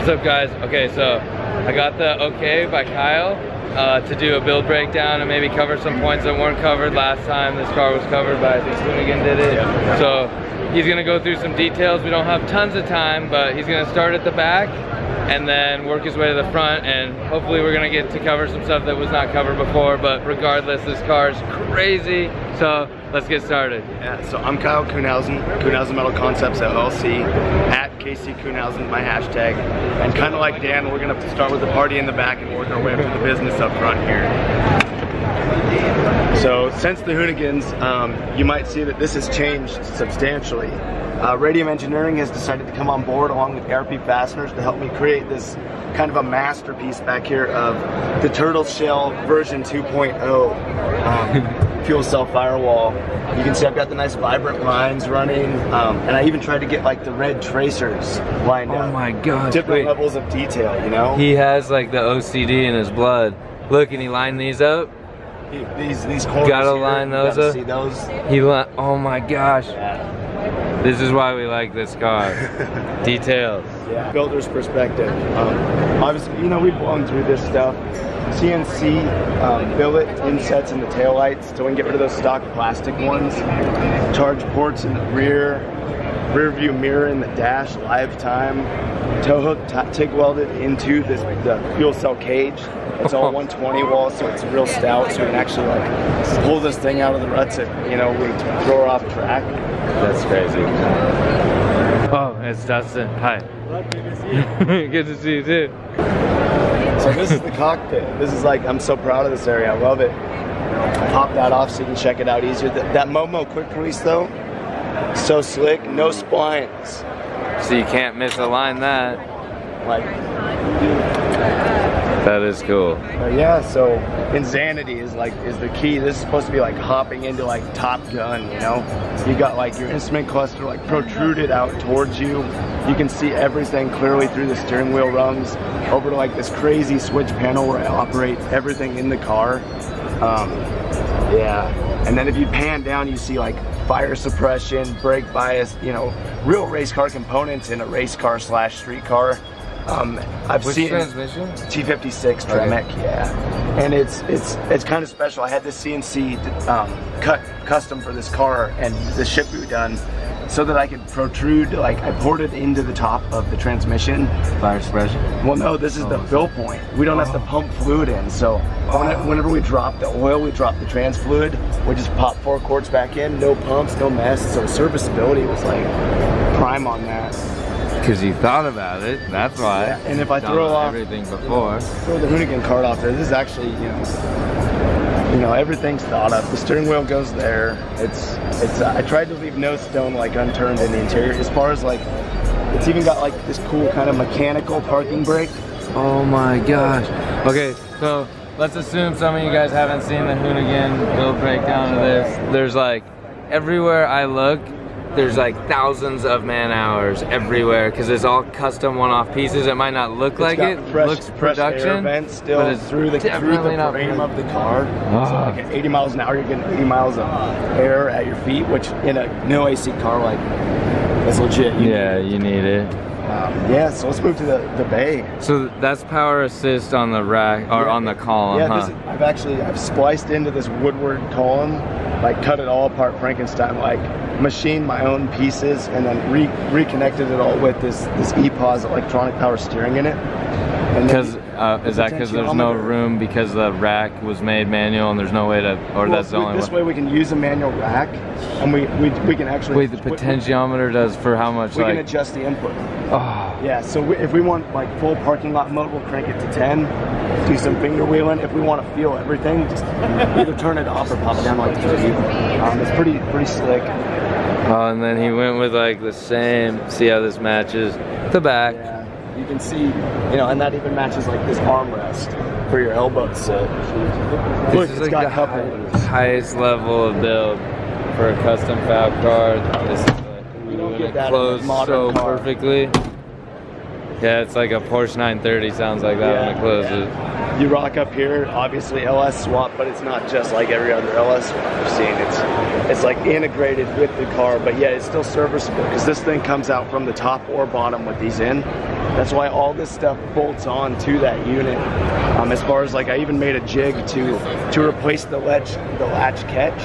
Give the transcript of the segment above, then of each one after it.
What's up, guys? Okay, so I got the okay by Kyle to do a build breakdown and maybe cover some points that weren't covered last time this car was covered, but I think Hoonigan did it. Yeah. So he's gonna go through some details. We don't have tons of time, but he's gonna start at the back and then work his way to the front, and hopefully we're gonna get to cover some stuff that was not covered before. But regardless, this car is crazy, so let's get started. Yeah, so I'm Kyle Kuhnhausen, Kuhnhausen Metal Concepts LLC, at KC Kuhnhausen, my hashtag. And kind of like Dan, we're gonna start with the party in the back and work our way up to the business up front here. So since the Hoonigans, you might see that this has changed substantially. Radium Engineering has decided to come on board along with ARP Fasteners to help me create this kind of a masterpiece back here of the Turtle Shell version 2.0 fuel cell firewall. You can see I've got the nice vibrant lines running, and I even tried to get like the red tracers lined up. Oh my gosh. Different levels of detail, you know? He has like the OCD in his blood. Look, and he lined these up. These corners gotta here, line those up. See those? Oh my gosh. Yeah. This is why we like this car. Details. Yeah. Builder's perspective. Obviously, you know, we've blown through this stuff. CNC billet insets in the taillights so we can get rid of those stock plastic ones. Charge ports in the rear view mirror in the dash, lifetime. Tow hook TIG welded into the fuel cell cage. It's all 120 wall, so it's real stout, so we can actually like pull this thing out of the ruts if, you know, we throw her off track. That's crazy. Oh, it's Dustin. Hi. Good to see you too. So this is the cockpit. This is like, I'm so proud of this area. I love it. Pop that off so you can check it out easier. That Momo quick release though, so slick, no splines. So you can't misalign that. Like, that is cool. Yeah, so InZanity is the key. This is supposed to be like hopping into like Top Gun, you know? You got like your instrument cluster like protruded out towards you. You can see everything clearly through the steering wheel rungs over to like this crazy switch panel where I operate everything in the car. Yeah, and then if you pan down, you see like fire suppression, brake bias, you know, real race car components in a race car / street car. I've Which seen transmission? T56 Tremec, okay. Yeah, and it's kind of special. I had this CNC cut custom for this car and the ship we done, so that I could protrude, like I poured it into the top of the transmission. Fire suppression? Well, no, this is the fill point. We don't have to pump fluid in, so whenever we drop the oil, we drop the trans fluid. We just pop 4 quarts back in, no pumps, no mess. So serviceability was like prime on that. Because you thought about it, that's why. Yeah. And if I throw off everything before, throw the Hoonigan card off there, this is actually, you know, everything's thought of. The steering wheel goes there. I tried to leave no stone like unturned in the interior. As far as like, it's even got like this cool kind of mechanical parking brake. Oh my gosh. Okay, so let's assume some of you guys haven't seen the Hoonigan build breakdown of this. There's like, everywhere I look, there's like thousands of man hours everywhere because it's all custom one-off pieces. It might not look like it looks production, air vents still, but it's through the frame of the car. So like at 80 miles an hour, you're getting 80 miles of air at your feet, which in a no AC car, like, that's legit. You need it. Yeah, so let's move to the bay. So that's power assist on the rack, or on the column, yeah, I've spliced into this Woodward column, like cut it all apart Frankenstein, like machined my own pieces, and then reconnected it all with this EPOS electronic power steering in it. Because is that because there's no room because the rack was made manual and there's no way to, or that's the only way? This way we can use a manual rack, and we can actually... Wait, the potentiometer does for how much? We can adjust the input. Oh. Yeah, so if we want like full parking lot mode, we'll crank it to 10, do some finger wheeling. If we want to feel everything, just either turn it off or pop it down like 30. It's pretty slick. Oh, and then he went with like the same, see how this matches the back. Yeah. You can see, you know, and that even matches like this armrest for your elbow to sit. Look, this is like the highest level of build for a custom fab car. This is like, you don't get that closed so car. perfectly. Yeah, it's like a Porsche 930 sounds like that when it closes. You rock up here, obviously LS swap, but it's not just like every other LS swap I've seen. It's like integrated with the car, but yet it's still serviceable because this thing comes out from the top or bottom with these in. That's why all this stuff bolts on to that unit. As far as like, I even made a jig to replace the latch catch.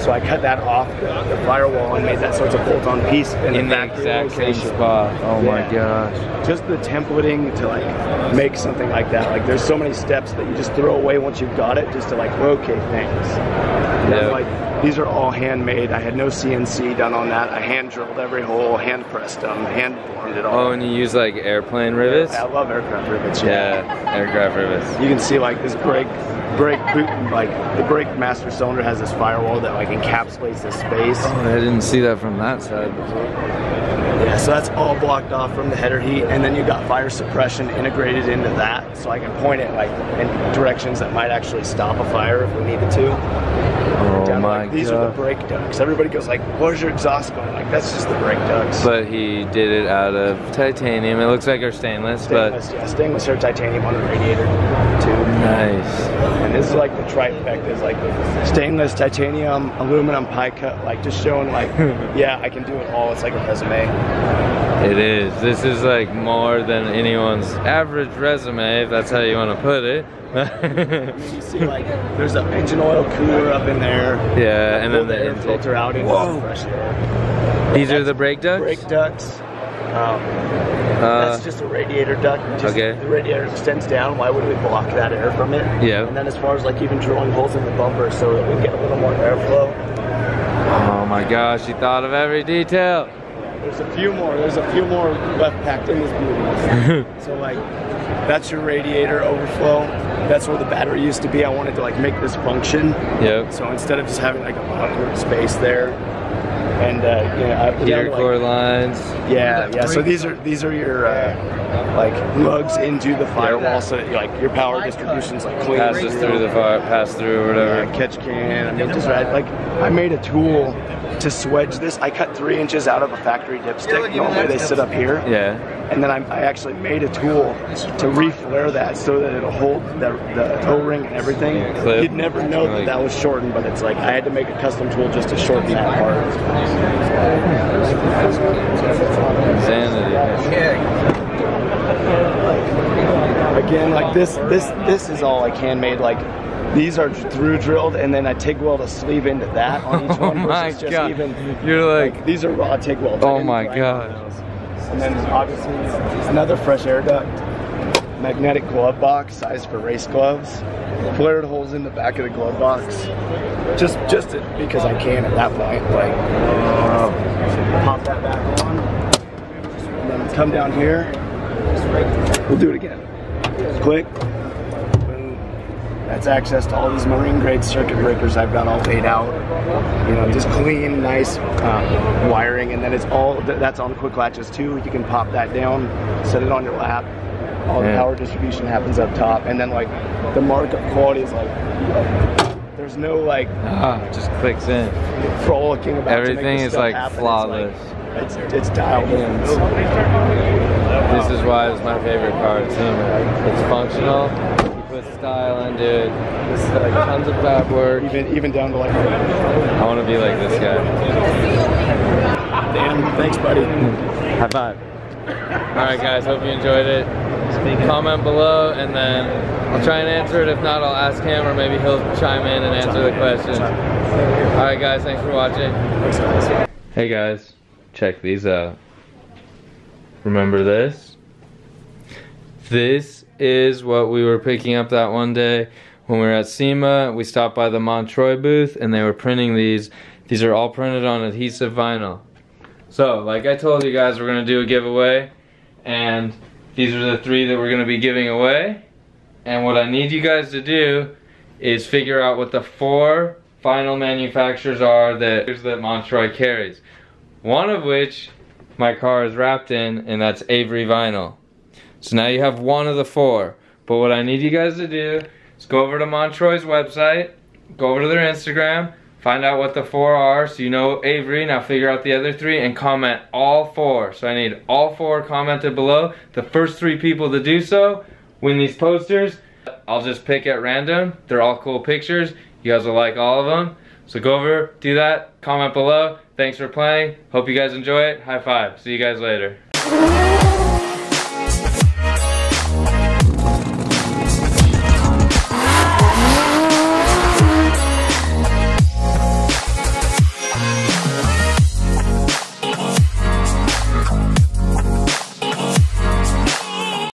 So I cut that off the firewall and made that so it's a bolt-on piece in the exact same spot. Oh my gosh. Just the templating to like make something like that. Like there's so many steps that you just throw away once you've got it just to like locate things. Yeah. Like these are all handmade. I had no CNC done on that. I hand drilled every hole, hand pressed them, hand formed it all. Oh, and you use like airplane rivets? Yeah, I love aircraft rivets. Yeah, aircraft rivets. You can see like this brake like the brake master cylinder has this firewall that like encapsulates this space. Oh, I didn't see that from that side. Yeah, so that's all blocked off from the header heat, and then you got fire suppression integrated into that, so I can point it like in directions that might actually stop a fire if we needed to. Oh my God. These are the brake ducts. Everybody goes like, "Where's your exhaust going?" Like that's just the brake ducts. But he did it out of titanium. It looks like our stainless, but yeah, stainless or titanium on the radiator too. Nice. And this is like the trifecta, is like stainless, titanium, aluminum, pie cut, like just showing like, yeah, I can do it all. It's like a resume. It is. This is like more than anyone's average resume, if that's how you want to put it. You see like there's an engine oil cooler up in there. Yeah, and then the air filter out into the fresh air. These are the brake ducts? Brake ducts. That's just a radiator duct. Okay. The radiator extends down. Why would we block that air from it? Yeah. And then as far as like even drilling holes in the bumper so that we get a little more airflow. Oh my gosh, you thought of every detail. There's a few more left packed in this beauty. So like, that's your radiator overflow. That's where the battery used to be. I wanted to like make this function. Yep. So instead of just having like a awkward space there, and heater core lines. Yeah. So these are your like lugs into the firewall, so that like your power distribution's like clean. Passes through the fire, pass through or whatever. Yeah, catch can. I mean, just like I made a tool to swedge this. I cut 3 inches out of a factory dipstick. Normally they sit up here. Yeah. And then I actually made a tool to reflare that so that it'll hold the O-ring and everything. Clip. You'd never know that was shortened, but it's like I had to make a custom tool just to shorten that part. InZanity. Again, like this is all like handmade. Like these are through drilled, and then I TIG weld a sleeve into that on each one. Oh my just God. Even, you're like these are raw TIG welds. Oh my God. And then obviously another fresh air duct, magnetic glove box, size for race gloves. Flared holes in the back of the glove box, just because I can at that point. Like pop that back on, and then come down here. We'll do it again. Click. Boom. That's access to all these marine grade circuit breakers I've got all laid out. You know, just clean, nice wiring, and then it's all that's on quick latches too. You can pop that down, set it on your lap. All the power distribution happens up top, and then like the markup quality is like there's no like just clicks in. Frolicking about everything is like happen. flawless. It's dialed in. This is why it's my favorite car too, man. It's functional. You put style into it. This is like tons of fab work. Even down to like. I want to be like this guy. Damn, thanks, buddy. High five. All right, guys. Hope you enjoyed it. Comment below, and then I'll try and answer it. If not, I'll ask him, or maybe he'll chime in and answer the question. All right, guys. Thanks for watching. Thanks, guys. Hey, guys. Check these out. Remember this? This is what we were picking up that one day when we were at SEMA. We stopped by the Montroy booth and they were printing these. These are all printed on adhesive vinyl. So, like I told you guys, we're gonna do a giveaway, and these are the 3 that we're gonna be giving away. And what I need you guys to do is figure out what the 4 final manufacturers are that Montroy carries. One of which my car is wrapped in, and that's Avery Vinyl. So now you have 1 of the 4. But what I need you guys to do is go over to Montroy's website, go over to their Instagram, Find out what the 4 are, so you know Avery. Now figure out the other 3 and comment all 4. So I need all 4 commented below. The first 3 people to do so win these posters. I'll just pick at random. They're all cool pictures. You guys will like all of them. So go over, do that, comment below. Thanks for playing. Hope you guys enjoy it. High five. See you guys later.